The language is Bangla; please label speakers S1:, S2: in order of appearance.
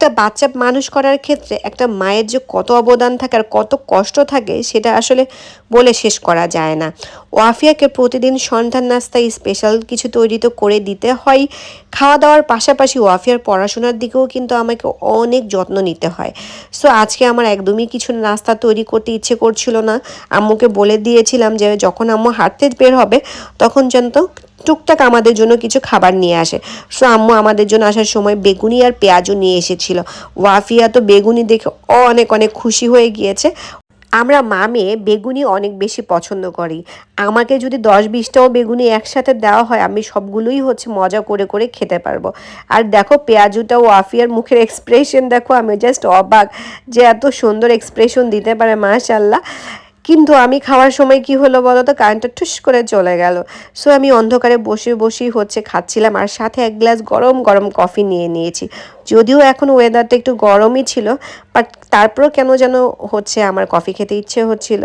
S1: একটা বাচ্চা মানুষ করার ক্ষেত্রে একটা মায়ের যে কত অবদান থাকে আর কত কষ্ট থাকে সেটা আসলে বলে শেষ করা যায় না। ওয়াফিয়াকে প্রতিদিন সন্ধ্যার নাস্তায় স্পেশাল কিছু তৈরি তো করে দিতে হয়। খাওয়া দাওয়ার পাশাপাশি ওয়াফিয়ার পড়াশোনার দিকেও কিন্তু আমাকে অনেক যত্ন নিতে হয়। সো আজকে আমার একদমই কিছু নাস্তা তৈরি করতে ইচ্ছে করছিল না। আম্মুকে বলে দিয়েছিলাম যে যখন আম্মু হাঁটতে বের হবে তখন যেন তো টুকটাক আমাদের জন্য কিছু খাবার নিয়ে আসে। সো আম্মু আমাদের জন্য আসার সময় বেগুনি আর পেঁয়াজও নিয়ে এসেছিল। ওয়াফিয়া তো বেগুনি দেখে অনেক অনেক খুশি হয়ে গিয়েছে। আমরা মা মেয়ে বেগুনি অনেক বেশি পছন্দ করি। আমাকে যদি 10-20টাও বেগুনি একসাথে দেওয়া হয় আমি সবগুলোই মজা করে করে খেতে পারবো। আর দেখো পেঁয়াজুটা ওয়াফিয়ার মুখের এক্সপ্রেশন দেখো, আমি জাস্ট অবাক যে এত সুন্দর এক্সপ্রেশন দিতে পারে মাশাআল্লাহ। কিন্তু আমি খাওয়ার সময় কি হলো বলো তো, কারেন্টটা ঠুস করে চলে গেল। সো আমি অন্ধকারে বসে বসেই খাচ্ছিলাম আর সাথে এক গ্লাস গরম গরম কফি নিয়ে নিয়েছি। যদিও এখন ওয়েদারটা একটু গরমই ছিল, বাট তারপরেও কেন যেন আমার কফি খেতে ইচ্ছে হচ্ছিল।